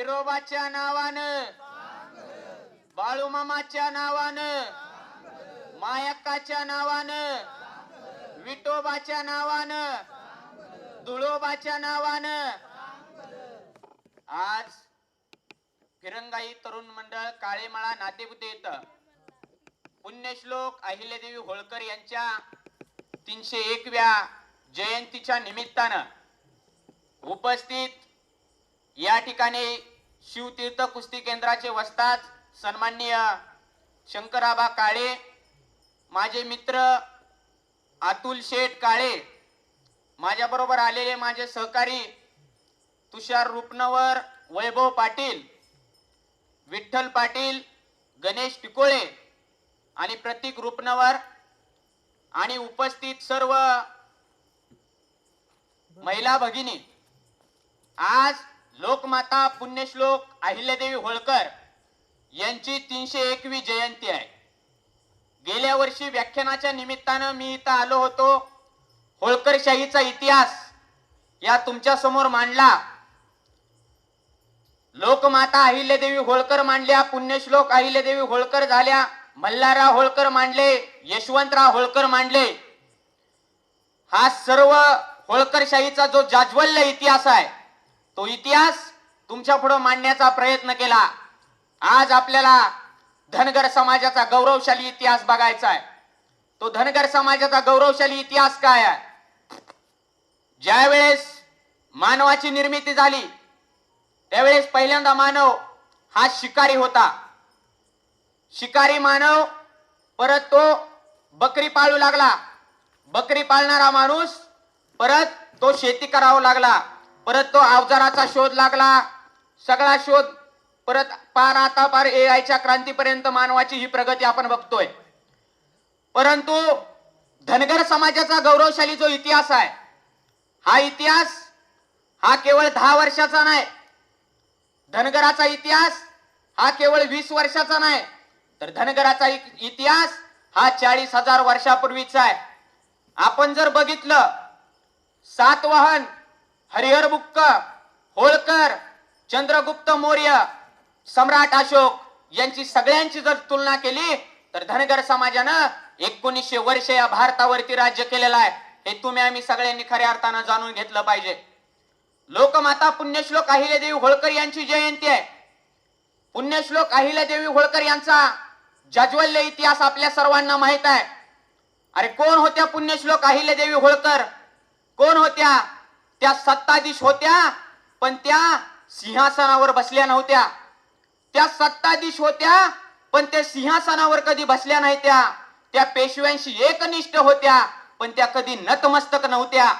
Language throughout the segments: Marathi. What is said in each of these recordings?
बिरोबाच्या नावानं, बाळूमामाच्या नावानं, मायक्काच्या नावानं, विठोबाच्या नावानं, धुळोबाच्या नावानं आज फिरंगाई तरुण मंडळ काळेमाळा नातेपुते येतं पुण्यश्लोक अहिल्यादेवी होळकर यांच्या 301व्या जयंतीच्या निमित्तानं उपस्थित या ठिकाणी शिवतीर्थ कुस्ती केंद्राचे वस्ताद सन्माननीय शंकराबा काळे, माझे मित्र अतुल शेठ काळे, माझ्या बरोबर आलेले माझे सहकारी तुषार रुपनवर, वैभव पाटील, विठ्ठल पाटील, गणेश टिकोळे आणि प्रतीक रुपनवर आणि उपस्थित सर्व महिला भगिनी, आज लोकमाता पुण्यश्लोक अहिल्यादेवी होळकर यांची 301वी जयंती आहे. गेल्या वर्षी व्याख्यानाच्या निमित्तानं मी इथं आलो होतो. होळकरशाहीचा इतिहास या तुमच्या समोर मांडला. लोकमाता अहिल्यादेवी होळकर मांडल्या, पुण्यश्लोक अहिल्यादेवी होळकर झाल्या, मल्हारराव होळकर मांडले, यशवंतराव होळकर मांडले. हा सर्व होळकरशाहीचा जो जाज्वल्य इतिहास आहे तो इतिहास तुमच्या पुढे मांडण्याचा प्रयत्न केला. आज आपल्याला धनगर समाजाचा गौरवशाली इतिहास बघायचा आहे. तो धनगर समाजाचा गौरवशाली इतिहास काय आहे? ज्या वेळेस मानवाची निर्मिती झाली त्यावेळेस पहिल्यांदा मानव हा शिकारी होता. शिकारी मानव परत तो बकरी पाळू लागला. बकरी पाळणारा माणूस परत तो शेती करावा लागला. परत तो अवजाराचा शोध लागला. सगळा शोध परत आता पार एआयच्या क्रांतीपर्यंत मानवाची ही प्रगती आपण बघतोय. परंतु धनगर समाजाचा गौरवशाली जो इतिहास आहे हा इतिहास हा केवळ 10 वर्षाचा नाही. धनगराचा इतिहास हा केवळ 20 वर्षाचा नाही, तर धनगराचा इतिहास हा 40,000 वर्षापूर्वीचा आहे. आपण जर बघितलं सातवाहन, हरिहर बुक्क, होळकर, चंद्रगुप्त मौर्य, सम्राट अशोक यांची सगळ्यांची जर तुलना केली तर धनगर समाजानं 1900 वर्ष या भारतावरती राज्य केलेलं आहे. हे तुम्ही आम्ही सगळ्यांनी खऱ्या अर्थानं जाणून घेतलं पाहिजे. लोकमाता पुण्यश्लोक अहिल्यादेवी होळकर यांची जयंती आहे. पुण्यश्लोक अहिल्यादेवी होळकर यांचा जाज्वल्य इतिहास आपल्या सर्वांना माहित आहे. अरे कोण होत्या पुण्यश्लोक अहिल्यादेवी होळकर? कोण होत्या? त्या सत्ताधीश होत्या, पण त्या सिंहासनावर बसल्या नव्हत्या. त्या सत्ताधीश होत्या पण त्या सिंहासनावर कधी बसल्या नाही. त्या पेशव्यांशी एकनिष्ठ होत्या पण त्या कधी नतमस्तक नव्हत्या.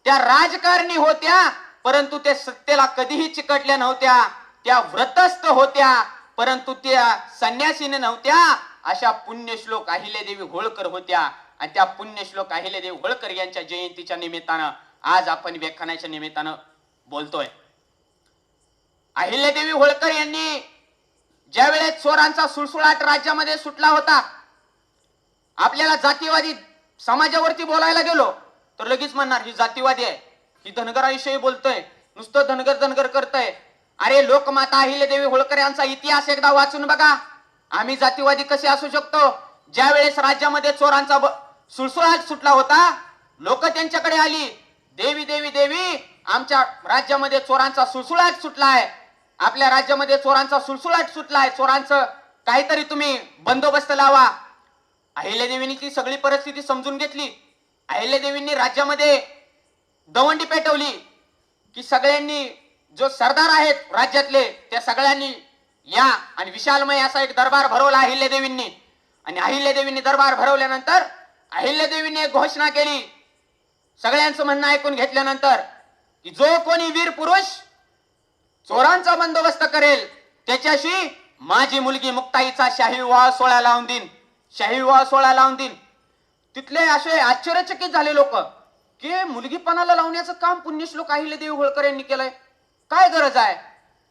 त्या राजकारणी होत्या परंतु त्या सत्तेला कधीही चिकटल्या नव्हत्या. त्या व्रतस्थ होत्या परंतु त्या संन्यासीने नव्हत्या. अशा पुण्यश्लोक अहिल्यादेवी होळकर होत्या. आणि त्या पुण्यश्लोक अहिल्यादेवी होळकर यांच्या जयंतीच्या निमित्तानं आज आपण व्याख्यानाच्या निमित्तानं बोलतोय. अहिल्यादेवी होळकर यांनी ज्या वेळेस चोरांचा सुळसुळाट राज्यामध्ये सुटला होता, आपल्याला जातीवादी समाजावरती बोलायला गेलो तर लगेच म्हणणार ही जातीवादी आहे, ही धनगराविषयी बोलतोय, नुसतं धनगर धनगर करतोय. अरे लोकमाता अहिल्यादेवी होळकर यांचा इतिहास एकदा वाचून बघा. आम्ही जातीवादी कसे असू शकतो? ज्या वेळेस राज्यामध्ये चोरांचा सुळसुळाट सुटला होता, लोक त्यांच्याकडे आली, देवी देवी देवी, आमच्या राज्यामध्ये चोरांचा सुळसुळाट सुटलाय, आपल्या राज्यामध्ये चोरांचा सुळसुळाट सुटलाय, चोरांचं काहीतरी तुम्ही बंदोबस्त लावा. अहिल्यादेवींनी ती सगळी परिस्थिती समजून घेतली. अहिल्यादेवींनी राज्यामध्ये दवंडी पेटवली की सगळ्यांनी जो सरदार आहेत राज्यातले त्या सगळ्यांनी या आणि विशालमय असा एक दरबार भरवला अहिल्यादेवींनी. आणि अहिल्यादेवींनी दरबार भरवल्यानंतर अहिल्यादेवींनी एक घोषणा केली. सगळ्यांचं म्हणणं ऐकून घेतल्यानंतर की जो कोणी वीर पुरुष चोरांचा बंदोबस्त करेल त्याच्याशी माझी मुलगी मुक्ताईचा शाही विवाह सोहळा लावून देईन, शाही विवाह सोहळा लावून देईन. तिथले असे आश्चर्यचकित झाले लोक की मुलगीपणाला लावण्याचं काम पुण्यश्लोक अहिल्यादेवी होळकर यांनी केलंय, काय गरज आहे?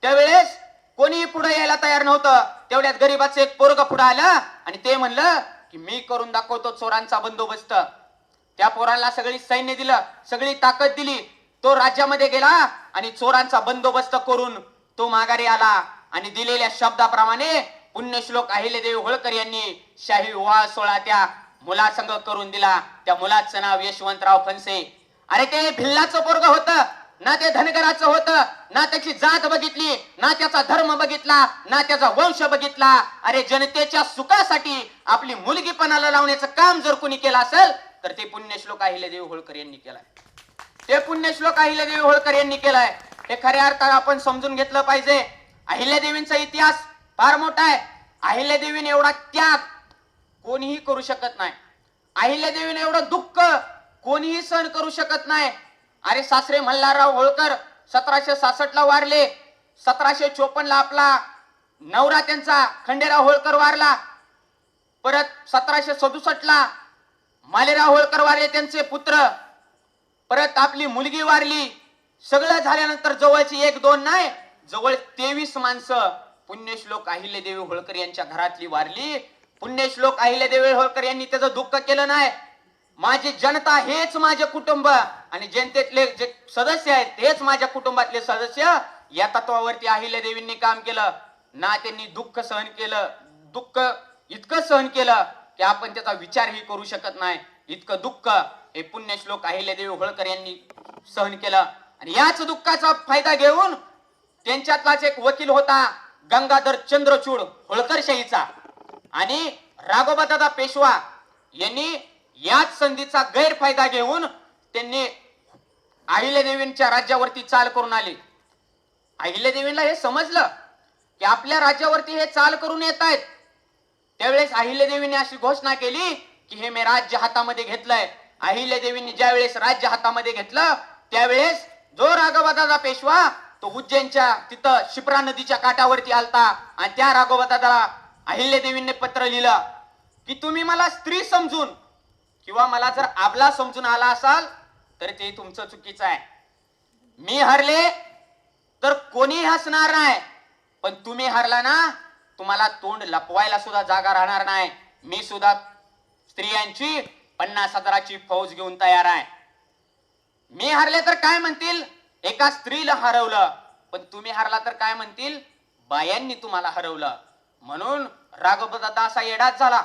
त्यावेळेस कोणी पुढे यायला तयार नव्हतं. तेवढ्यात गरीबाचं एक पोरग पुढे आलं आणि ते म्हणलं की मी करून दाखवतो चोरांचा बंदोबस्त. त्या पोराला सगळी सैन्य दिलं, सगळी ताकद दिली. तो राज्यामध्ये गेला आणि चोरांचा बंदोबस्त करून तो माघारी आला आणि दिलेल्या शब्दाप्रमाणे पुण्यश्लोक अहिल्यादेवी होळकर यांनी शाही विवाह सोहळा त्या मुलासंग करून दिला. त्या मुलाचं नाव यशवंतराव फणसे. अरे ते भिल्लाचं पोरग होतं ना, ते धनगराचं होतं ना, त्याची जात बघितली ना, त्याचा धर्म बघितला ना, त्याचा वंश बघितला. अरे जनतेच्या सुखासाठी आपली मुलगी पणाला लावण्याचं काम जर कोणी केलं असेल तर ते पुण्यश्लोक अहिल्यादेवी होळकर यांनी केलाय. ते पुण्यश्लोक अहिल्यादेवी होळकर यांनी केलाय. हे खऱ्या अर्थाने आपण समजून घेतलं पाहिजे. अहिल्यादेवींचा इतिहास फार मोठा आहे. अहिल्यादेवीने एवढा त्याग कोणीही करू शकत नाही. अहिल्यादेवीने एवढं दुःख कोणीही सहन करू शकत नाही. अरे सासरे मल्हारराव होळकर 1766 ला वारले. 1754 ला आपला नवरा त्यांचा खंडेराव होळकर वारला. परत 1767 ला मालेराव होळकर वारले, त्यांचे पुत्र. परत आपली मुलगी वारली. सगळं झाल्यानंतर जवळची 1-2 नाही, जवळ 23 माणसं पुण्यश्लोक अहिल्यादेवी होळकर यांच्या घरातली वारली. पुण्यश्लोक अहिल्यादेवी होळकर यांनी त्याचं दुःख केलं नाही. माझी जनता हेच माझे कुटुंब आणि जनतेतले जे सदस्य आहेत हेच माझ्या कुटुंबातले सदस्य, या तत्वावरती अहिल्यादेवींनी काम केलं ना. त्यांनी दुःख सहन केलं. दुःख इतकं सहन केलं की आपण त्याचा विचारही करू शकत नाही. इतकं दुःख हे पुण्यश्लोक अहिल्यादेवी होळकर यांनी सहन केलं. आणि याच दुःखाचा फायदा घेऊन त्यांच्यातलाच एक वकील होता गंगाधर चंद्रचूड होळकरशाहीचा, आणि राघोबादादा पेशवा यांनी याच संधीचा गैरफायदा घेऊन त्यांनी अहिल्यादेवींच्या राज्यावरती चाल करून आले. अहिल्यादेवींना हे समजलं की आपल्या राज्यावरती हे चाल करून येत आहेत. त्यावेळेस अहिल्यादेवीने अशी घोषणा केली की हे मी राज्य हातामध्ये घेतलंय. अहिल्यादेवींनी ज्या वेळेस राज्य हातामध्ये घेतलं त्यावेळेस जो राघोबादादा पेशवा तो उज्जैनच्या तिथं शिप्रा नदीच्या काठावरती आलता आणि त्या राघोबादादाला अहिल्यादेवींनी पत्र लिहिलं की तुम्ही मला स्त्री समजून किंवा मला जर आबला समजून आला असाल तर ते तुमचं चुकीचं आहे. मी हरले तर कोणी हसणार नाही, पण तुम्ही हरला ना, तुम्हाला तोंड लपवायला सुद्धा जागा राहणार नाही. मी सुद्धा स्त्रियांची 50,000ची फौज घेऊन तयार आहे. मी हरले तर काय म्हणतील, एका स्त्रीला हरवलं, पण तुम्ही हरला तर काय म्हणतील, बायांनी तुम्हाला हरवलं. म्हणून राघोबादादा असा येडाच झाला.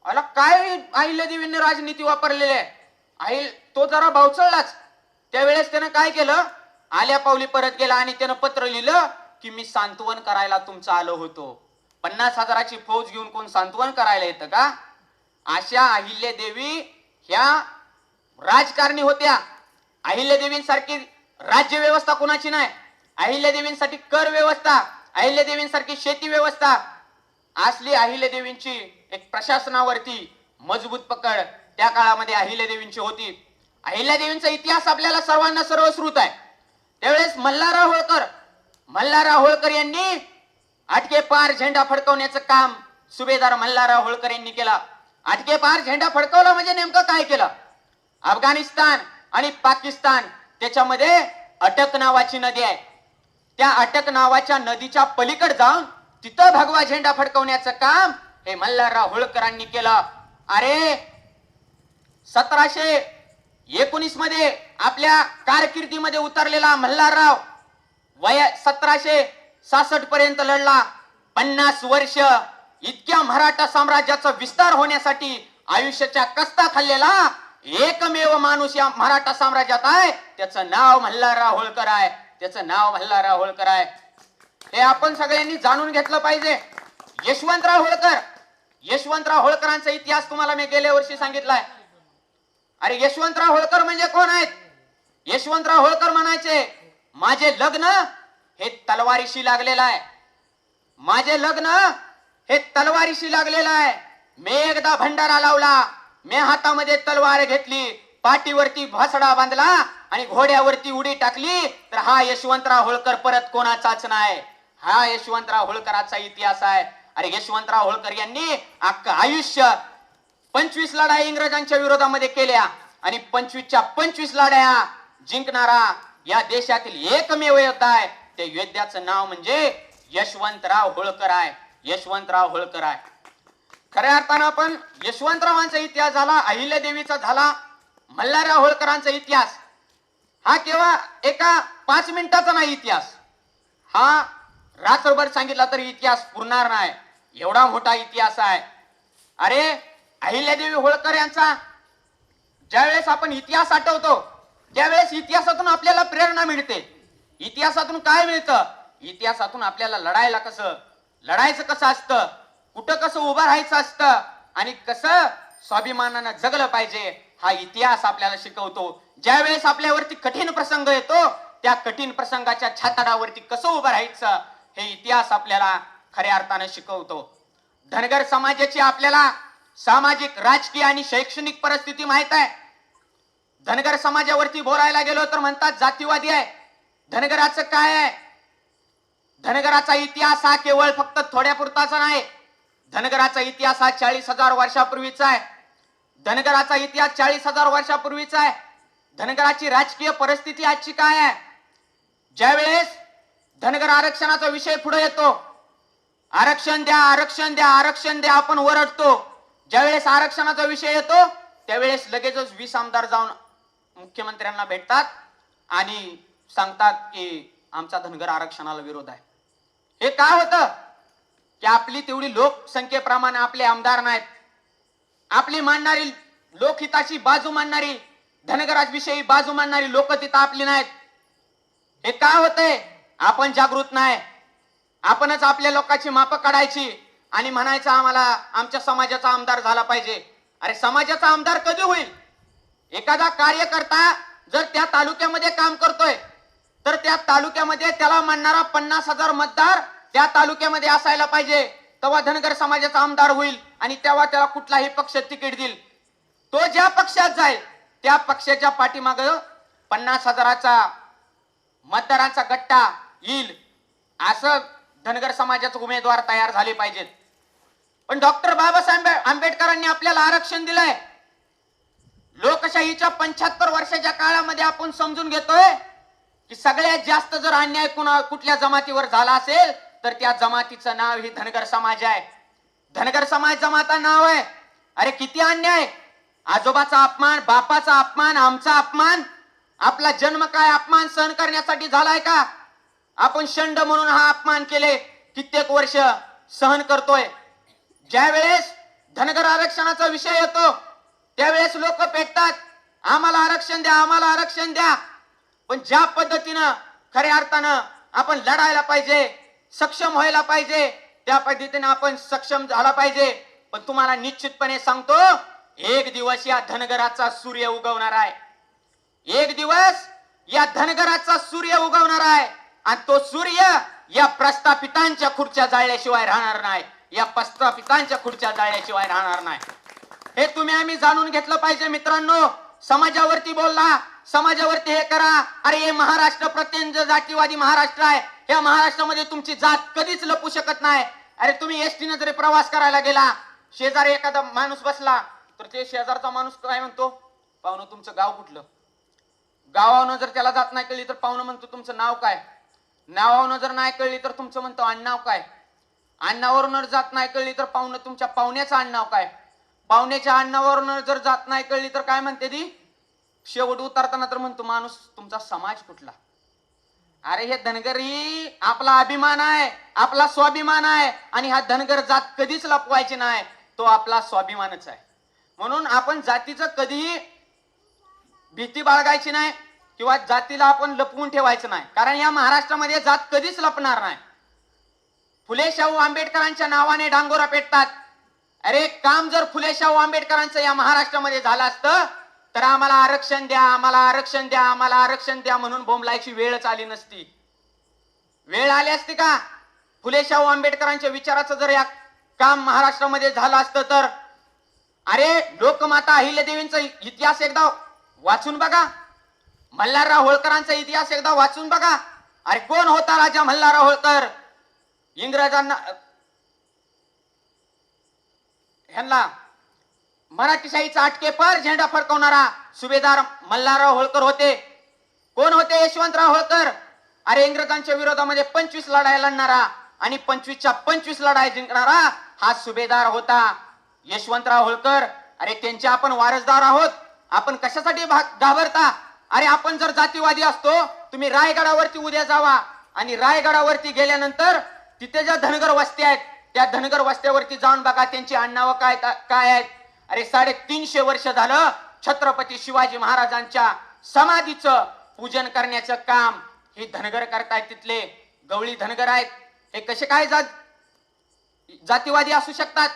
अला काय अहिल्यादेवींनी राजनीती वापरलेली आहे. तो जरा भावचळलाच. त्यावेळेस त्यानं काय केलं, आल्या पावली परत गेला आणि त्यानं पत्र लिहिलं की मी सांत्वन करायला तुमचं आलो होतो. 50,000ची फौज घेऊन कोण सांत्वन करायला येतं का? अशा अहिल्यादेवी ह्या राजकारणी होत्या. अहिल्यादेवींसारखी राज्य व्यवस्था कोणाची नाही. अहिल्यादेवींसाठी कर व्यवस्था, अहिल्यादेवींसारखी शेती व्यवस्था असली अहिल्यादेवींची एक प्रशासनावरती मजबूत पकड त्या काळामध्ये अहिल्यादेवींची होती. अहिल्यादेवींचा इतिहास आपल्याला सर्वांना सर्वश्रुत आहे. त्यावेळेस मल्हारराव होळकर यांनी आटके पार झेंडा फडकवण्याचं काम सुभेदार मल्हारराव होळकर यांनी केला. आटके पार झेंडा फडकवला म्हणजे नेमकं काय केलं, अफगाणिस्तान आणि पाकिस्तान त्याच्यामध्ये अटक नावाची नदी आहे. त्या अटक नावाच्या नदीच्या पलीकडे जाऊन तिथं भगवा झेंडा फडकवण्याचं काम हे मल्हारराव होळकरांनी केलं. अरे 1719 मध्ये आपल्या कारकिर्दीमध्ये उतरलेला मल्हारराव 1766 पर्यंत लढला. 50 वर्ष इतक्या मराठा साम्राज्याचा विस्तार होण्यासाठी आयुष्याच्या कष्टा खाल्लेला एकमेव माणूस या मराठा साम्राज्यात आहे. त्याचं नाव मल्हारराव होळकर आहे. त्याचं नाव मल्हारराव होळकर आहे. हे आपण सगळ्यांनी जाणून घेतलं पाहिजे. यशवंतराव होळकरांचा इतिहास तुम्हाला मी गेल्या वर्षी सांगितलाय. अरे यशवंतराव होळकर म्हणजे कोण आहेत? यशवंतराव होळकर म्हणायचे, माझे लग्न हे तलवारीशी लागलेलं आहे. माझे लग्न हे तलवारीशी लागलेलं आहे. मी एकदा भंडारा लावला, मी हातामध्ये तलवार घेतली, पाठीवरती भासडा बांधला आणि घोड्यावरती उडी टाकली, तर हा यशवंतराव होळकर परत कोणाचाच नाही. हा यशवंतराव होळकरांचा इतिहास आहे. अरे यशवंतराव होळकर यांनी अख्खं आयुष्य 25 लढाई इंग्रजांच्या विरोधामध्ये केल्या आणि 25च्या 25 लढाया जिंकणारा या देशातील एकमेव योद्धा आहे. त्या योद्ध्याचं नाव म्हणजे यशवंतराव होळकर आहे. यशवंतराव होळकर आहे. खऱ्या अर्थानं आपण यशवंतरावांचा इतिहास झाला, अहिल्यादेवीचा झाला, मल्हारराव होळकरांचा इतिहास हा केवळ एका 5 मिनिटाचा नाही इतिहास. हा रात्रभर सांगितला तरी इतिहास पुरणार नाही, एवढा मोठा इतिहास आहे. अरे अहिल्यादेवी होळकर यांचा ज्यावेळेस आपण इतिहास आठवतो त्यावेळेस इतिहासातून आपल्याला प्रेरणा मिळते. इतिहासातून काय मिळतं? इतिहासातून आपल्याला लढायचं कसं असतं, कुठं कसं उभं राहायचं असतं आणि कसं स्वाभिमानानं जगलं पाहिजे हा इतिहास आपल्याला शिकवतो. ज्यावेळेस आपल्यावरती कठीण प्रसंग येतो त्या कठीण प्रसंगाच्या छाताडावरती कसं उभं राहायचं हे इतिहास आपल्याला खऱ्या अर्थानं शिकवतो. धनगर समाजाची आपल्याला सामाजिक, राजकीय आणि शैक्षणिक परिस्थिती माहित आहे. धनगर समाजावरती बोलायला गेलो तर म्हणतात जातीवादी आहे. धनगराचं काय आहे? धनगराचा इतिहास हा केवळ फक्त थोड्यापुरताचा नाही. धनगराचा इतिहास हा 40,000 वर्षापूर्वीचा आहे. धनगराचा इतिहास 40,000 वर्षापूर्वीचा आहे. धनगराची राजकीय परिस्थिती आजची काय आहे? ज्यावेळेस धनगर आरक्षणाचा विषय पुढे येतो, आरक्षण द्या, आरक्षण द्या, आरक्षण द्या आपण ओरडतो. ज्यावेळेस आरक्षणाचा विषय येतो त्यावेळेस लगेचच 20 आमदार जाऊन मुख्यमंत्र्यांना भेटतात आणि सांगतात की आमचा धनगर आरक्षणाला विरोध आहे. हे काय होतं की आपली तेवढी लोकसंख्येप्रमाणे आपले आमदार नाहीत. आपली मांडणारी लोकहिताची बाजू मांडणारी, धनगराविषयी बाजू मांडणारी लोक तिथं आपली नाहीत. हे काय होतंय? आपण जागृत नाही. आपणच आपल्या लोकांची माप काढायची आणि म्हणायचं आम्हाला आमच्या समाजाचा आमदार झाला पाहिजे. अरे समाजाचा आमदार कधी होईल? एखादा कार्यकर्ता जर त्या तालुक्यामध्ये काम करतोय तर त्या तालुक्यामध्ये त्याला मानणारा 50,000 मतदार त्या तालुक्यामध्ये असायला पाहिजे. तेव्हा धनगर समाजाचा आमदार होईल आणि तेव्हा त्याला कुठलाही पक्ष तिकीट देईल. तो ज्या पक्षात जाईल त्या पक्षाच्या पाठीमागं 50,000चा मतदारांचा गट्टा येईल. असं धनगर समाजाचे उमेदवार तयार झाले पाहिजेत. पण डॉक्टर बाबासाहेब आंबेडकरांनी आपल्याला आरक्षण दिलंय. लोकशाहीच्या 75 वर्षाच्या काळामध्ये आपण समजून घेतोय की सगळ्यात जास्त जर अन्याय कुठल्या जमातीवर झाला असेल तर त्या जमातीचं नाव ही धनगर समाज आहे. धनगर समाज जमाता नाव आहे. अरे किती अन्याय! आजोबाचा अपमान, बापाचा अपमान, आमचा अपमान, आपला जन्म काय अपमान सहन करण्यासाठी झालाय का? आपण शंड म्हणून हा अपमान केले कित्येक वर्ष सहन करतोय. ज्या वेळेस धनगर आरक्षणाचा विषय येतो त्यावेळेस लोक पेटतात, आम्हाला आरक्षण द्या, आम्हाला आरक्षण द्या. पण ज्या पद्धतीनं खऱ्या अर्थानं आपण लढायला पाहिजे, सक्षम व्हायला पाहिजे, त्या पद्धतीने आपण सक्षम झाला पाहिजे. पण तुम्हाला निश्चितपणे सांगतो एक दिवस या धनगराचा सूर्य उगवणार आहे. एक दिवस या धनगराचा सूर्य उगवणार आहे आणि तो सूर्य या प्रस्थापितांच्या खुर्च्या जाळल्याशिवाय राहणार नाही. या प्रस्थापितांच्या खुर्च्या जाळल्याशिवाय राहणार नाही. हे तुम्ही आम्ही जाणून घेतलं पाहिजे मित्रांनो. समाजावरती बोलला, समाजावरती हे करा. अरे हे महाराष्ट्र प्रत्यंत जातीवादी महाराष्ट्र आहे. या महाराष्ट्रामध्ये तुमची जात कधीच लपू शकत नाही. अरे तुम्ही एसटीने जरी प्रवास करायला गेला, शेजारी एखादा माणूस बसला तर ते शेजारचा माणूस काय म्हणतो, पाहुणं तुमचं गाव कुठलं? गावावरनं जर त्याला जात नाही कळली तर पाहुणं म्हणतो तुमचं नाव काय? नावावरनं जर नाही कळली तर तुमचं म्हणतो आडनाव काय? आडनावावरून जात नाही कळली तर पाहुणं तुमच्या पाहुण्याचं आडनाव काय? पाहुण्याच्या आडनावावरून जर जात नाही कळली तर काय म्हणते ती? शेवट उतरताना तर म्हणतो माणूस तुमचा समाज कुठला? अरे हे धनगर ही आपला अभिमान आहे, आपला स्वाभिमान आहे आणि हा धनगर जात कधीच लपवायची नाही, तो आपला स्वाभिमानच आहे. म्हणून आपण जातीचं कधीही भीती बाळगायची नाही किंवा जातीला आपण लपवून ठेवायचं नाही, कारण या महाराष्ट्रामध्ये जात कधीच लपणार नाही. फुले शाहू आंबेडकरांच्या नावाने डांगोरा पेटतात. अरे काम जर फुले शाहू आंबेडकरांचं या महाराष्ट्रामध्ये झालं असतं तर आम्हाला आरक्षण द्या, आम्हाला आरक्षण द्या, आम्हाला आरक्षण द्या म्हणून बोंबलायची वेळच आली नसती. वेळ आली असती का? फुले शाहू आंबेडकरांच्या विचाराचं जर या काम महाराष्ट्रामध्ये झालं असतं तर. अरे लोकमाता अहिल्यादेवींचा इतिहास एकदा वाचून बघा, मल्हारराव होळकरांचा इतिहास एकदा वाचून बघा. अरे कोण होता राजा मल्हारराव होळकर? इंग्रजांना ह्यांना मराठीशाहीचा अटकेपार झेंडा फडकवणारा सुभेदार मल्हारराव होळकर होते. कोण होते? यशवंतराव होळकर. अरे इंग्रजांच्या विरोधामध्ये 25 लढाई लढणारा आणि 25च्या 25 लढाई जिंकणारा हा सुभेदार होता यशवंतराव होळकर. अरे त्यांचे आपण वारसदार आहोत. आपण कशासाठी घाबरता? अरे आपण जर जातीवादी असतो, तुम्ही रायगडावरती उद्या जावा, आणि रायगडावरती गेल्यानंतर तिथे ज्या धनगर वस्त्या आहेत त्या धनगर वस्त्यावरती जाऊन बघा, त्यांची आडनावं काय काय आहेत. अरे 350 वर्ष झालं छत्रपती शिवाजी महाराजांच्या समाधीचं पूजन करण्याचं काम हे धनगर करतायत. तिथले गवळी धनगर आहेत. हे कसे काय जातीवादी असू शकतात?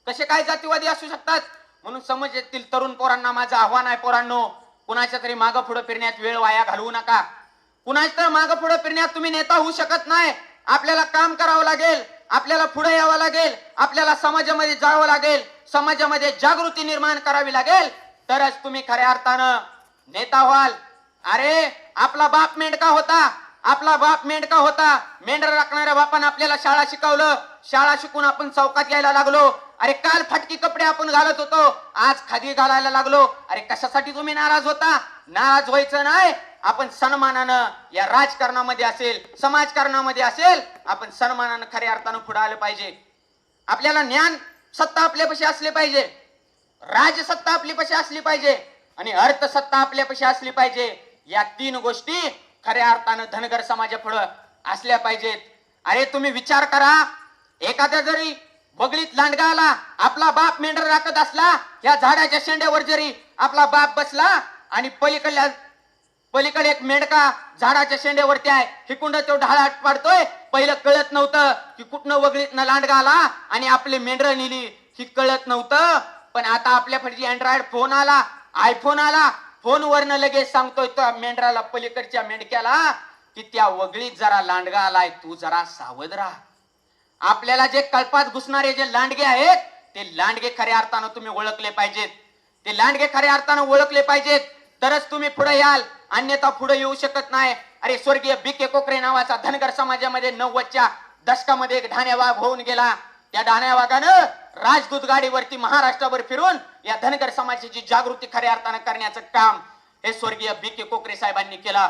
कसे काय जातीवादी असू शकतात? म्हणून समज येतील तरुण पोरांना माझं आव्हान आहे, पोरांनो, कुणाच्या तरी मागं पुढे फिरण्यात वेळ वाया घालवू नका. कुणाच्या तर मागं पुढे फिरण्यात तुम्ही नेता होऊ शकत नाही. आपल्याला काम करावं लागेल, आपल्याला पुढे यावं लागेल, आपल्याला समाजामध्ये जावं लागेल, समाजामध्ये जागृती निर्माण करावी लागेल, तरच तुम्ही खऱ्या अर्थानं नेता व्हाल. अरे आपला बाप मेंढका होता, आपला बाप मेंढका होता. मेंढर राखणाऱ्या बापानं आपल्याला शाळा शिकवलं, शाळा शिकून आपण चौकात यायला लागलो. अरे काल फाटकी कपडे आपण घालत होतो, आज खादी घालायला लागलो. अरे कशासाठी तुम्ही नाराज होता? नाराज व्हायचं नाही. आपण सन्मानानं या राजकारणामध्ये असेल, समाजकारणामध्ये असेल, आपण सन्मानानं खऱ्या अर्थानं पुढे आलं पाहिजे. आपल्याला ज्ञान सत्ता आपल्यापाशी असली पाहिजे, राजसत्ता आपल्यापाशी असली पाहिजे आणि अर्थसत्ता आपल्यापाशी असली पाहिजे. या 3 गोष्टी खऱ्या अर्थानं धनगर समाजापुढे असल्या पाहिजेत. अरे तुम्ही विचार करा, एखाद्या जरी बगळीत लांडगा आला, आपला बाप मेंढर राखत असला, या झाडाच्या शेंड्यावर जरी आपला बाप बसला आणि पलीकडे एक मेंढका झाडाच्या शेंड्यावरती आहे, हिकुंड तो ढाळाट पाडतोय. पहिलं कळत नव्हतं की कुठनं वगळीतनं लांडगा आला आणि आपली मेंढर नेली, ही कळत नव्हतं. पण आता आपल्याकडे अँड्रॉइड फोन आला, आयफोन आला, फोनवरनं लगेच सांगतोय त्या मेंढराला, पलीकडच्या मेंढक्याला, की त्या वगळीत जरा लांडगा आलाय, तू जरा सावध राहा. आपल्याला जे कल्पात घुसणारे जे लांडगे आहेत ते लांडगे खऱ्या अर्थानं तुम्ही ओळखले पाहिजेत. ते लांडगे खऱ्या अर्थानं ओळखले पाहिजेत, तरच तुम्ही पुढे याल, अन्यथा पुढे येऊ शकत नाही. अरे स्वर्गीय बी.के. कोकरे नावाचा धनगर समाजामध्ये 90च्या दशकामध्ये एक ढाण्या वाघ होऊन गेला. त्या ढाण्या वाघानं राजदूत गाडीवरती महाराष्ट्रावर फिरून या धनगर समाजाची जागृती खऱ्या अर्थानं करण्याचं काम हे स्वर्गीय बी.के. कोकरे साहेबांनी केलं.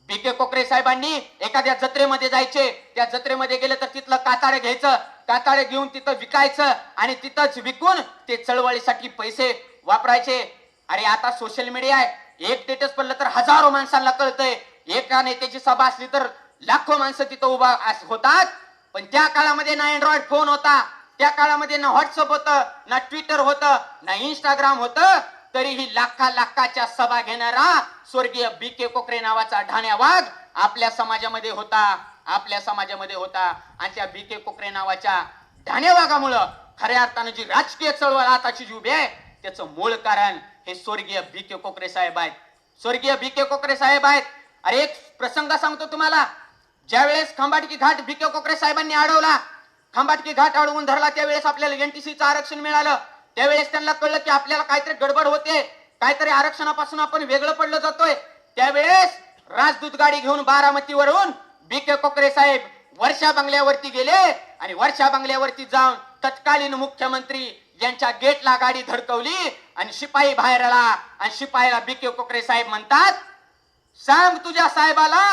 बी.के. कोकरे साहेबांनी एखाद्या जत्रेमध्ये जायचे, त्या जत्रेमध्ये गेले तर तिथलं काताळे घ्यायचं, काताळे घेऊन तिथं विकायचं आणि तिथंच विकून ते चळवळीसाठी पैसे वापरायचे. अरे आता सोशल मीडिया आहे, एक स्टेटस पडलं तर हजारो माणसांना कळतंय, एका नेत्याची सभा असली तर लाखो माणसं तिथं उभा होतात. पण त्या काळामध्ये ना अँड्रॉइड फोन होता, त्या काळामध्ये ना व्हॉट्सअप होतं, ना ट्विटर होतं, ना इंस्टाग्राम होतं, तरीही लाखाच्या सभा घेणारा स्वर्गीय बी.के. कोकरे नावाचा ढाण्या वाघ आपल्या समाजामध्ये होता, आपल्या समाजामध्ये होता. आणि त्या बी.के. कोकरे नावाच्या ढाण्या वाघामुळं खऱ्या अर्थानं जी राजकीय चळवळ आताची जी उभी आहे त्याचं मूळ कारण हे स्वर्गीय बी.के. कोकरे साहेब आहेत. स्वर्गीय बी.के. कोकरे साहेब आहेत. अरे एक प्रसंग सांगतो तुम्हाला. ज्यावेळेस खंबाटकी घाट बी.के. कोकरे साहेबांनी अडवला, खंबाटकी घाट अडवून धरला, त्यावेळेस आपल्याला एनटीसीचं आरक्षण मिळालं. त्यावेळेस त्यांना कळलं की आपल्याला काहीतरी गडबड होते, काहीतरी आरक्षणापासून आपण वेगळं पडलं जातोय. त्यावेळेस राजदूत गाडी घेऊन बारामतीवरून बी.के. कोकरे साहेब वर्षा बंगल्यावरती गेले आणि वर्षा बंगल्यावरती जाऊन तत्कालीन मुख्यमंत्री यांच्या गेटला गाडी धडकवली आणि शिपाई बाहेर आला आणि शिपाईला बी.के. कोकरे साहेब म्हणतात, सांग तुझ्या साहेबाला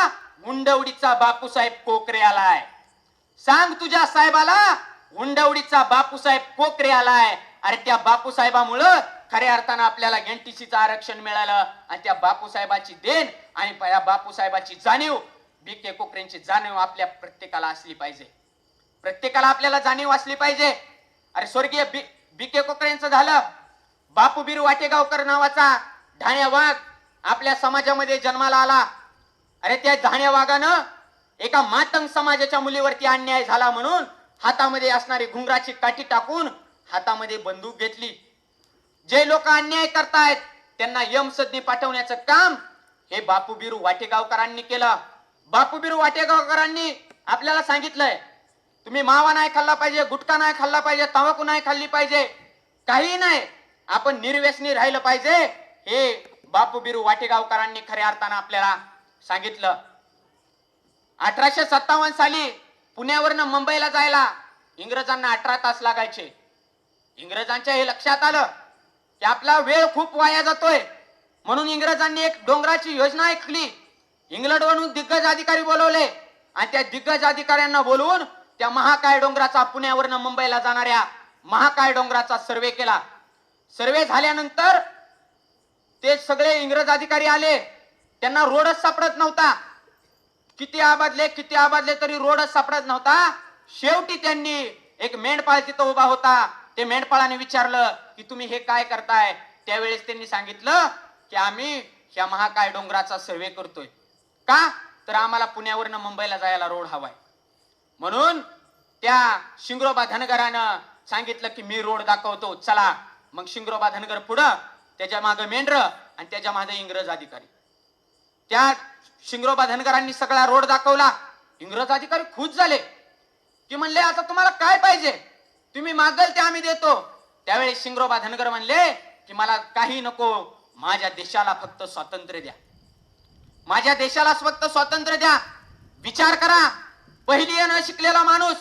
हुंडवडीचा बापूसाहेब कोकरे आलाय, सांग तुझ्या साहेबाला हुंडवडीचा बापूसाहेब कोकरे आलाय. अरे त्या बापूसाहेबामुळं खऱ्या अर्थानं आपल्याला एनटीसीचं आरक्षण मिळालं आणि त्या बापूसाहेबाची देण आणि त्या बापूसाहेबाची जाणीव, बी.के. कोकरेंची जाणीव आपल्या प्रत्येकाला असली पाहिजे. प्रत्येकाला आपल्याला जाणीव असली पाहिजे. अरे स्वर्गीय बी.के. कोकरेंचं झालं, बापू बिरू वाटेगावकर नावाचा ढाण्या वाघ आपल्या समाजामध्ये जन्माला आला. अरे त्या ढाण्या वाघानं एका मातंग समाजाच्या मुलीवरती अन्याय झाला म्हणून हातामध्ये असणारी घुंगराची काठी टाकून हातामध्ये बंदूक घेतली. जे लोक अन्याय करतायत त्यांना यमसदनी पाठवण्याचं काम हे बापू बिरू वाटेगावकरांनी केलं. बापू बिरू वाटेगावकरांनी आपल्याला सांगितलंय, तुम्ही मावा नाही खाल्ला पाहिजे, गुटखा नाही खाल्ला पाहिजे, तंबाखू नाही खाल्ली पाहिजे, काही नाही, आपण निर्व्यसनी राहिलं पाहिजे. हे बापू बिरू वाटेगावकरांनी खऱ्या अर्थानं आपल्याला सांगितलं. 1857 साली पुण्यावरनं मुंबईला जायला इंग्रजांना 18 तास लागायचे. इंग्रजांच्या हे लक्षात आलं की आपला वेळ खूप वाया जातोय, म्हणून इंग्रजांनी एक डोंगराची योजना ऐकली. इंग्लंडवरून दिग्गज अधिकारी बोलवले आणि त्या दिग्गज अधिकाऱ्यांना बोलवून त्या महाकाय डोंगराचा, पुण्यावरनं मुंबईला जाणाऱ्या महाकाय डोंगराचा सर्वे केला. सर्वे झाल्यानंतर ते सगळे इंग्रज अधिकारी आले, त्यांना रोडच सापडत नव्हता. किती आबादले तरी रोडच सापडत नव्हता. शेवटी त्यांनी एक मेंढपाळ तिथं उभा होता, ते मेंढपाळाने विचारलं की तुम्ही हे काय करताय. त्यावेळेस त्यांनी सांगितलं की आम्ही ह्या महाकाय डोंगराचा सर्वे करतोय. का तर आम्हाला पुण्यावरनं मुंबईला जायला रोड हवाय. म्हणून त्या शिंगरोबा धनगरानं सांगितलं की मी रोड दाखवतो, चला. मग शिंगरोबा धनगर पुढं, त्याच्या मागे मेंढर आणि त्याच्या मागे इंग्रज अधिकारी. त्या शिंगरोबा धनगरांनी सगळा रोड दाखवला. इंग्रज अधिकारी खुश झाले की म्हणले आता तुम्हाला काय पाहिजे, तुम्ही मागल ते आम्ही देतो. त्यावेळी शिंगरोबा धनगर म्हणले की मला काही नको, माझ्या देशाला फक्त स्वातंत्र्य द्या, माझ्या देशाला फक्त स्वातंत्र्य द्या. विचार करा, पहिली न शिकलेला माणूस,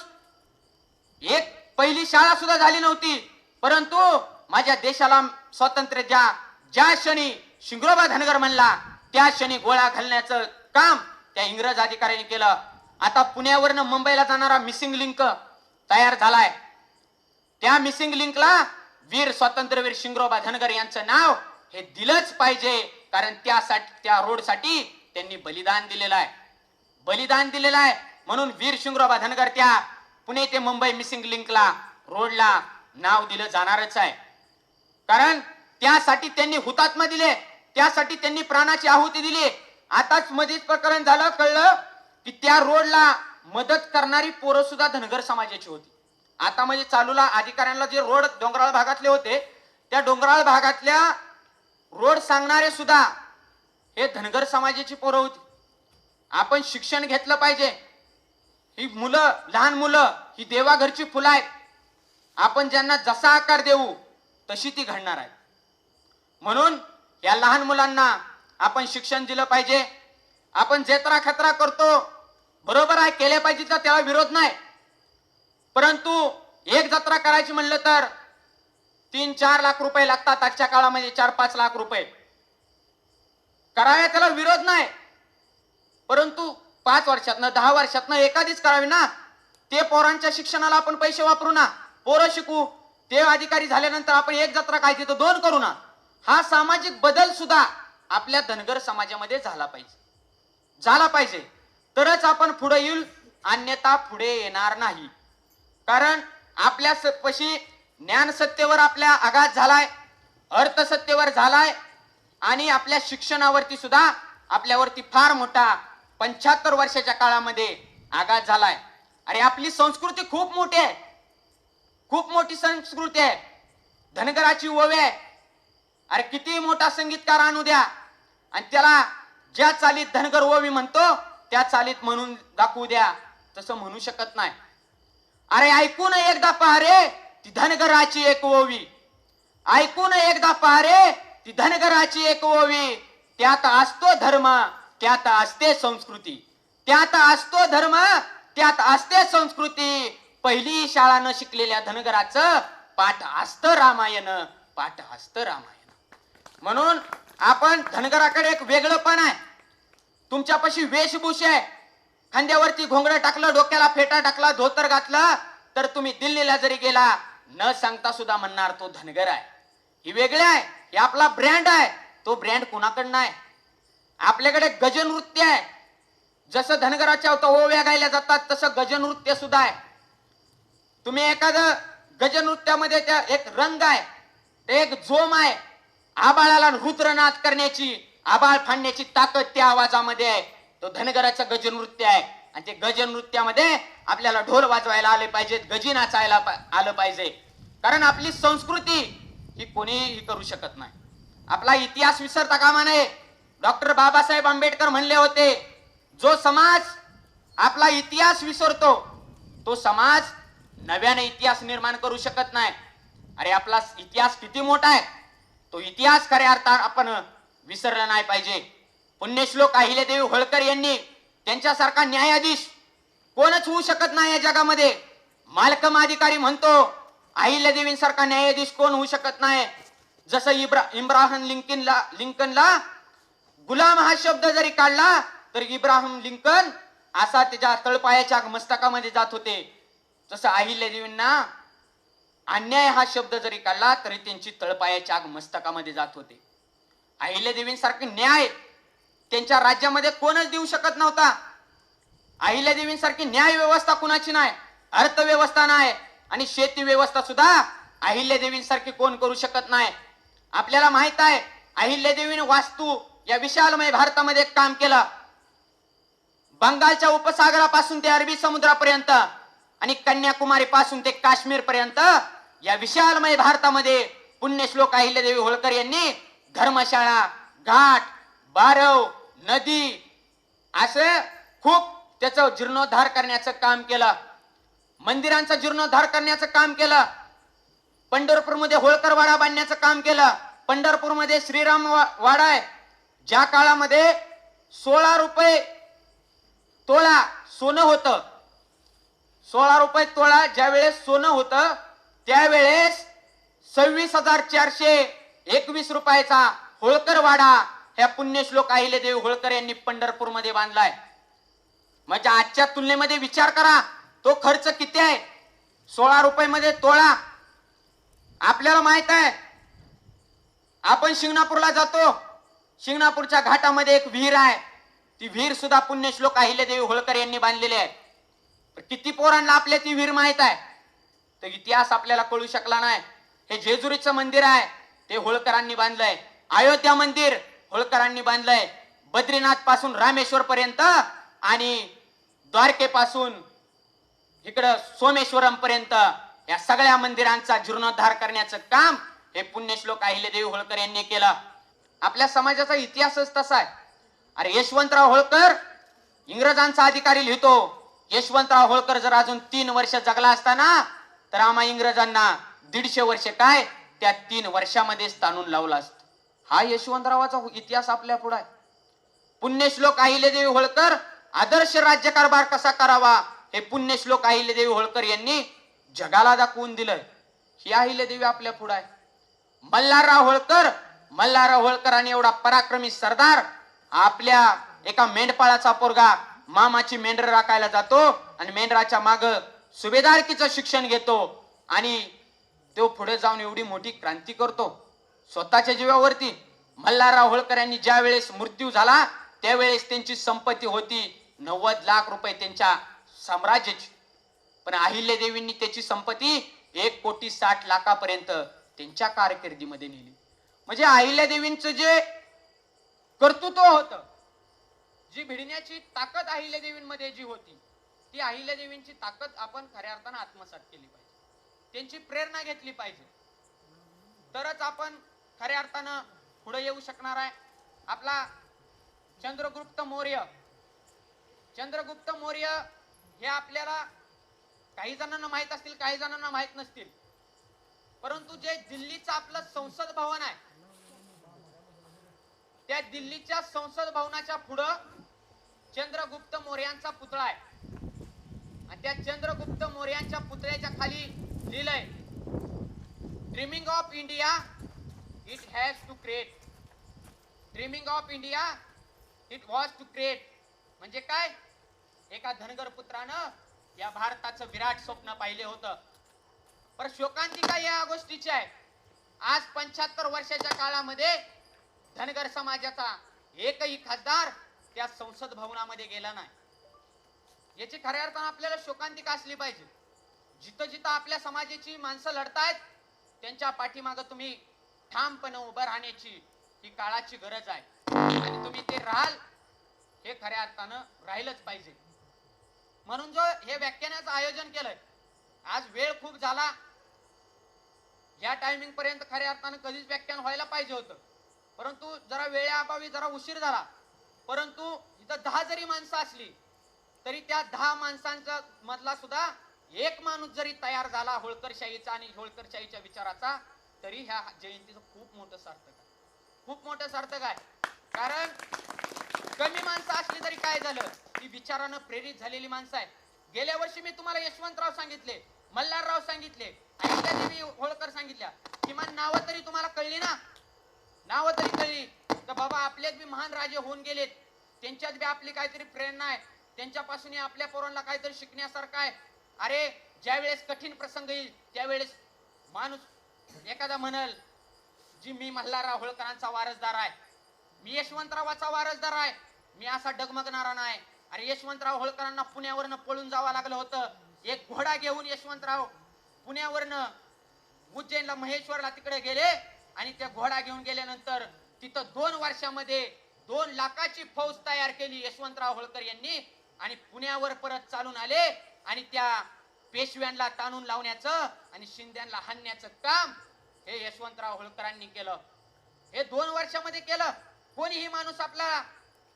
एक पहिली शाळा सुद्धा झाली नव्हती, परंतु माझ्या देशाला स्वातंत्र्य द्या. ज्या क्षणी शिंगरोबा धनगर म्हणला त्या क्षणी गोळ्या घालण्याचं काम त्या इंग्रज अधिकाऱ्यांनी केलं. आता पुण्यावरनं मुंबईला जाणारा मिसिंग लिंक तयार झालाय. त्या मिसिंग लिंकला वीर स्वातंत्र्यवीर शिंगरोबा धनगर यांचं नाव हे दिलंच पाहिजे, कारण त्यासाठी, त्या रोडसाठी त्यांनी बलिदान दिलेलं आहे. म्हणून वीर शिंगरोबा धनगर त्या पुणे ते मुंबई मिसिंग लिंकला, रोडला नाव दिलं जाणारच आहे. कारण त्यासाठी त्यांनी हुतात्मा दिले, त्यासाठी त्यांनी प्राणाची आहुती दिली. आताच मध्येच प्रकरण झालं, कळलं की त्या रोडला मदत करणारी पोरं सुद्धा धनगर समाजाची होती. आता म्हणजे चालूला अधिकाऱ्यांना जे रोड डोंगराळ भागातले होते, त्या डोंगराळ भागातल्या रोड सांगणारे सुद्धा हे धनगर समाजाची पोरं होती. आपण शिक्षण घेतलं पाहिजे. ही मुलं, लहान मुलं ही देवाघरची फुलं आहेत. आपण ज्यांना जसा आकार देऊ तशी ती घडणार आहेत. म्हणून या लहान मुलांना आपण शिक्षण दिलं पाहिजे. आपण जेत्रा खतरा करतो, बरोबर आहे, केले पाहिजे, तर त्याला विरोध नाही. परंतु एक जत्रा करायची म्हणलं तर 3-4 लाख रुपये लागतात. आजच्या काळामध्ये 4-5 लाख रुपये करावे, त्याला विरोध नाही. परंतु 5 वर्षातनं 10 वर्षातनं एखादीच करावी ना. ते पोरांच्या शिक्षणाला आपण पैसे वापरू ना, पोरं शिकू. ते अधिकारी झाल्यानंतर आपण एक जत्रा काय तिथं 2 करू ना. हा सामाजिक बदल सुद्धा आपल्या धनगर समाजामध्ये झाला पाहिजे, तरच आपण पुढे येईल, अन्यथा पुढे येणार नाही. कारण आपल्या पशी ज्ञान सत्तेवर आपल्या आघात झालाय, अर्थसत्तेवर झालाय, आणि आपल्या शिक्षणावरती सुद्धा आपल्यावरती फार मोठा 75 वर्षाच्या काळामध्ये आघात झालाय. अरे आपली संस्कृती खूप मोठी आहे, खूप मोठी संस्कृती आहे. धनगराची ओवी आहे. अरे किती मोठा संगीतकार आणू द्या आणि त्याला ज्या चालीत धनगर ओवी म्हणतो त्या चालीत म्हणून दाखवू द्या, तसं म्हणू शकत नाही. अरे ऐकून एकदा पहा रे ती धनगराची एक ओवी, ऐकून एकदा पहा रे ती धनगराची एक ओवी. त्यात असतो धर्म, त्यात असते संस्कृती, त्यात असतो धर्म, त्यात असते संस्कृती. पहिली शाळा न शिकलेल्या धनगराचं पाठ असतं रामायण, पाठ असतं रामायण. म्हणून आपण धनगराकडे एक वेगळं पण आहे. तुमच्यापाशी वेशभूषा आहे, खांद्यावरती घोंगडं टाकलं, डोक्याला फेटा टाकला, धोतर घातला, तर तुम्ही दिल्लीला जरी गेला न सांगता सुद्धा म्हणणार तो धनगर आहे. ही वेगळे आहे, हे आपला ब्रँड आहे. तो ब्रँड कुणाकडनं आहे? आपल्याकडे गजनृत्य आहे. जसं धनगराच्या ओव्या गायल्या जातात तसं गजनृत्य सुद्धा आहे. तुम्ही एखादं गजनृत्यामध्ये त्या एक रंग आहे, एक जोम आहे, आबाळाला रुद्रनाद करण्याची, आबाळ फाडण्याची ताकद त्या आवाजामध्ये आहे. तो धनगराचं गजनृत्य आहे. आणि ते गजनृत्यामध्ये आपल्याला ढोल वाजवायला आले पाहिजेत, गजी नाचायला आलं पाहिजे. कारण आपली संस्कृती ही कोणीही करू शकत नाही. आपला इतिहास विसरता कामा नये. डॉक्टर बाबासाहेब आंबेडकर म्हणले होते, जो समाज आपला इतिहास विसरतो तो समाज नव्याने इतिहास निर्माण करू शकत नाही. अरे आपला इतिहास किती मोठा आहे, तो इतिहास खऱ्या अर्थात आपण विसरला नाही पाहिजे. पुण्यश्लोक अहिल्यादेवी होळकर यांनी, त्यांच्यासारखा न्यायाधीश कोणच होऊ शकत नाही या जगामध्ये. मालकम अधिकारी म्हणतो, अहिल्यादेवींसारखा न्यायाधीश कोण होऊ शकत नाही. जसं इब्राहिम लिंकनला गुलाम हा शब्द जरी काढला तर इब्राहिम लिंकन असा त्याच्या तळपायाच्या मस्तकामध्ये जात होते, तसं अहिल्यादेवींना अन्याय हा शब्द जरी काढला तरी त्यांची तळपायाच्या आग मस्तकामध्ये जात होते. अहिल्यादेवींसारखे न्याय त्यांच्या राज्यामध्ये कोणच देऊ शकत नव्हता. अहिल्यादेवींसारखी न्याय व्यवस्था कुणाची नाही, अर्थव्यवस्था नाही आणि शेती व्यवस्था सुद्धा अहिल्यादेवींसारखी कोण करू शकत नाही. आपल्याला माहित आहे अहिल्यादेवीने वास्तू या विशालमय भारतामध्ये काम केलं. बंगालच्या उपसागरापासून ते अरबी समुद्रापर्यंत आणि कन्याकुमारी पासून ते काश्मीर पर्यंत या विशालमय भारतामध्ये पुण्यश्लोक अहिल्यादेवी होळकर यांनी धर्मशाळा, घाट, बारव, नदी असं खूप त्याचं जीर्णोद्धार करण्याचं काम केलं. मंदिरांचा जीर्णोद्धार करण्याचं काम केलं. पंढरपूरमध्ये होळकर वाडा बांधण्याचं काम केलं. पंढरपूरमध्ये श्रीराम वाडा आहे. ज्या काळामध्ये 16 रुपये तोळा सोनं होतं, 16 रुपये तोळा ज्या वेळेस सोनं होतं त्यावेळेस 26,421 रुपयाचा होळकर वाडा ह्या पुण्यश्लोक अहिल्यादेवी होळकर यांनी पंढरपूरमध्ये बांधलाय. म्हणजे आजच्या तुलनेमध्ये विचार करा तो खर्च किती आहे. 16 रुपये मध्ये तोळा. आपल्याला माहित आहे आपण शिंगणापूरला जातो, शिंगणापूरच्या घाटामध्ये एक विहीर आहे. ती विहीर सुद्धा पुण्यश्लोक अहिल्यादेवी होळकर यांनी बांधलेली आहे. किती पोरांना आपल्या ती विहीर माहित आहे, तर इतिहास आपल्याला कळू शकला नाही. हे जेजुरीचं मंदिर आहे ते होळकरांनी बांधलंय. अयोध्या मंदिर होळकरांनी बांधलंय. बद्रीनाथ पासून रामेश्वर पर्यंत आणि द्वारकेपासून इकडं सोमेश्वरम पर्यंत या सगळ्या मंदिरांचा जीर्णोद्धार करण्याचं काम हे पुण्यश्लोक अहिल्यादेवी होळकर यांनी केलं. आपल्या समाजाचा इतिहासच तसा आहे. अरे यशवंतराव होळकर इंग्रजांचा अधिकारी लिहितो, यशवंतराव होळकर जर अजून 3 वर्ष जगला असताना तर आम्हा इंग्रजांना 150 वर्ष काय त्या 3 वर्षामध्येच ताणून लावला असत. हा यशवंतरावाचा इतिहास आपल्या पुढे आहे. पुण्यश्लोक अहिल्यादेवी होळकर आदर्श राज्यकारभार कसा करावा हे पुण्यश्लोक अहिल्यादेवी होळकर यांनी जगाला दाखवून दिलंय. ही अहिल्यादेवी आपल्या पुढे आहे. मल्हारराव होळकर आणि एवढा पराक्रमी सरदार आपल्या एका मेंढपाळाचा पोरगा मामाची मेंढर राखायला जातो आणि मेंढराच्या माग सुभेदारकीचं शिक्षण घेतो आणि तो पुढे जाऊन एवढी मोठी क्रांती करतो स्वतःच्या जीवावरती. मल्हारराव होळकर यांनी ज्या वेळेस मृत्यू झाला त्यावेळेस त्यांची संपत्ती होती 90 लाख रुपये त्यांच्या साम्राज्याची, पण अहिल्यादेवींनी त्याची संपत्ती 1,60,00,000 त्यांच्या कारकिर्दीमध्ये नेली. म्हणजे अहिल्यादेवींचं जे कर्तृत्व होतं, जी भिडण्याची ताकद अहिल्यादेवींमध्ये जी होती, ती अहिल्यादेवींची ताकद आपण खऱ्या अर्थानं आत्मसात केली पाहिजे. त्यांची प्रेरणा घेतली पाहिजे, तरच आपण खऱ्या अर्थानं पुढे येऊ शकणार आहे. आपला चंद्रगुप्त मौर्य हे आपल्याला काही जणांना माहित असतील, काही जणांना माहित नसतील, परंतु जे दिल्लीचं आपलं संसद भवन आहे त्या दिल्लीच्या संसद भवनाच्या पुढं चंद्रगुप्त मौर्यांचा पुतळा आहे आणि त्या चंद्रगुप्त मौर्यांच्या पुतळ्याच्या खाली लिहिलंय dreaming of India it has to create. Dreaming of India it was to create म्हणजे काय, एका धनगर पुत्रानं या भारताचं विराट स्वप्न पाहिले होतं. पर शोकांतिका या गोष्टीची आहे, आज 75 वर्षाच्या काळामध्ये धनगर समाजाचा एकही खासदार त्या संसद भवनामध्ये गेला नाही. याची खऱ्या अर्थानं आपल्याला शोकांतिका असली पाहिजे. जिथं जिथं आपल्या समाजाची माणसं लढतायत त्यांच्या पाठीमागं तुम्ही ठामपणे उभं राहण्याची ही काळाची गरज आहे आणि तुम्ही ते राहाल हे खऱ्या अर्थानं राहिलंच पाहिजे. म्हणून जो हे व्याख्यानाचं आयोजन केलंय, आज वेळ खूप झाला, या टायमिंग पर्यंत खऱ्या अर्थानं कधीच व्याख्यान व्हायला पाहिजे होतं, परंतु जरा वेळेअभावी जरा उशीर झाला. परंतु इथं 10 जरी माणसं असली तरी त्या 10 माणसांचा मधला सुद्धा एक माणूस जरी तयार झाला होळकरशाहीचा आणि होळकरशाहीच्या विचाराचा, तरी ह्या जयंतीचं खूप मोठं सार्थक आहे, खूप मोठं सार्थक आहे. कारण कमी माणसं असली तरी काय झालं, ती विचारानं प्रेरित झालेली माणसं आहे. गेल्या वर्षी मी तुम्हाला यशवंतराव सांगितले, मल्हारराव सांगितले, अहिल्यादेवी होळकर सांगितल्या, किमान नावं तरी तुम्हाला कळली ना, नावं तरी कळली तर बाबा आपल्यात बी महान राजे होऊन गेलेत, त्यांच्यात बी आपली काहीतरी प्रेरणा आहे, त्यांच्यापासून आपल्या पोरांना काहीतरी शिकण्यासारखं आहे. अरे ज्या वेळेस कठीण प्रसंग येईल त्यावेळेस माणूस एखादा म्हणल जी मी मल्हारराव होळकरांचा वारसदार आहे, मी यशवंतरावाचा वारसदार आहे, मी असा डगमगणारा नाही, अरे यशवंतराव होळकरांना पुण्यावरनं पळून जावं लागलं होतं. एक घोडा घेऊन यशवंतराव पुण्यावरनं उज्जैनला महेश्वरला तिकडे गेले आणि त्या घोडा घेऊन गेल्यानंतर तिथं 2 वर्षामध्ये 2 लाखाची फौज तयार केली यशवंतराव होळकर यांनी आणि पुण्यावर परत चालून आले आणि त्या पेशव्यांना ताणून लावण्याचं आणि शिंद्यांना हाणण्याचं काम हे यशवंतराव होळकरांनी केलं. हे 2 वर्षामध्ये केलं. कोणीही माणूस आपला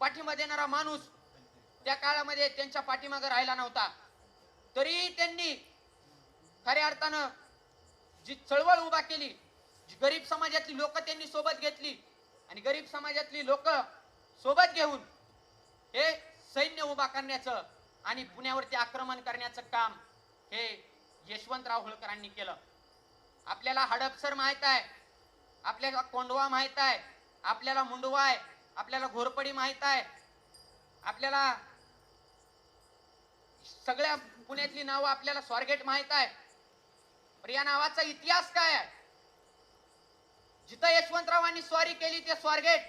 पाठिंबा देणारा माणूस त्या काळामध्ये त्यांच्या पाठीमागे राहिला नव्हता. तरी त्यांनी खऱ्या अर्थानं जी चळवळ उभा केली, जी गरीब समाजातली लोक त्यांनी सोबत घेतली आणि गरीब समाजातली लोक सोबत घेऊन हे सैन्य उभा करण्याचं आणि पुण्यावरती आक्रमण करण्याचं काम हे यशवंतराव होळकरांनी केलं. आपल्याला हडपसर माहित आहे, आपल्याला कोंडवा माहित आहे, आपल्याला मुंडवा आहे, आपल्याला घोरपडी माहित आहे, आपल्याला सगळ्या पुण्यातली नावं आपल्याला स्वारगेट माहित आहे. पण या नावाचा इतिहास काय आहे? जिथं यशवंतरावांनी स्वारी केली ते स्वारगेट,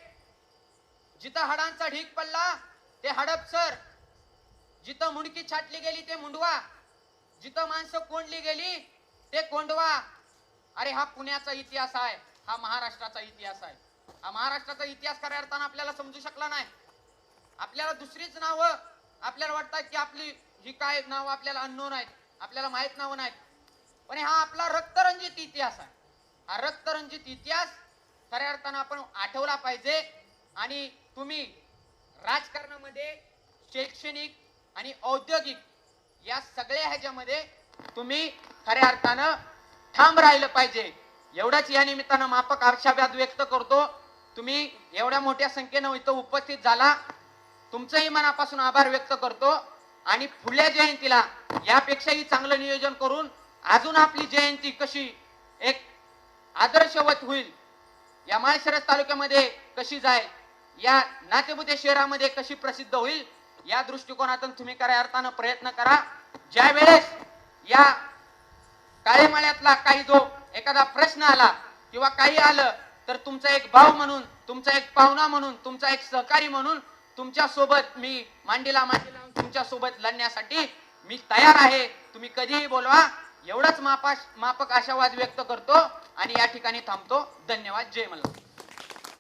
जिथं हडांचा ढीक पडला ते हडपसर, जिथं मुंडकी छाटली गेली ते मुंडवा, जिथं माणसं कोंडली गेली ते कोंडवा. अरे हा पुण्याचा इतिहास आहे, हा महाराष्ट्राचा इतिहास आहे. हा महाराष्ट्राचा इतिहास खऱ्या अर्थानं आपल्याला समजू शकला नाही. आपल्याला दुसरीच नावं आपल्याला वाटतात की आपली ही काय नाव आपल्याला अननोन आहेत, आपल्याला माहित नावं नाहीत. पण हा आपला रक्तरंजित इतिहास आहे. हा रक्तरंजित इतिहास खऱ्या अर्थानं आपण आठवला पाहिजे. आणि तुम्ही राजकारणामध्ये, शैक्षणिक आणि औद्योगिक या सगळ्या ह्याच्यामध्ये तुम्ही खऱ्या अर्थानं ठाम राहिलं पाहिजे. एवढंच या निमित्तानं माफक आशावाद व्यक्त करतो. तुम्ही एवढ्या मोठ्या संख्येनं इथं उपस्थित झाला, तुमचंही मनापासून आभार व्यक्त करतो. आणि पुढल्या जयंतीला यापेक्षाही चांगलं नियोजन करून अजून आपली जयंती कशी एक आदर्शवत होईल, या माळशिरस तालुक्यामध्ये कशी जाईल, या नातेपुते शहरामध्ये कशी प्रसिद्ध होईल, या दृष्टिकोनातून तुम्ही खऱ्या अर्थानं प्रयत्न करा. ज्या वेळेस या काळेमाळ्यातला काही जो एखादा प्रश्न आला किंवा काही आलं तर तुमचा एक भाऊ म्हणून, तुमचा एक पाहुणा म्हणून, तुमचा एक सहकारी म्हणून तुमच्या सोबत मी मांडीला मांडी लावून तुमच्या सोबत लढण्यासाठी मी तयार आहे. तुम्ही कधीही बोलवा. एवढंच माफक आशावाद व्यक्त करतो आणि या ठिकाणी थांबतो. धन्यवाद. जय मल्हार.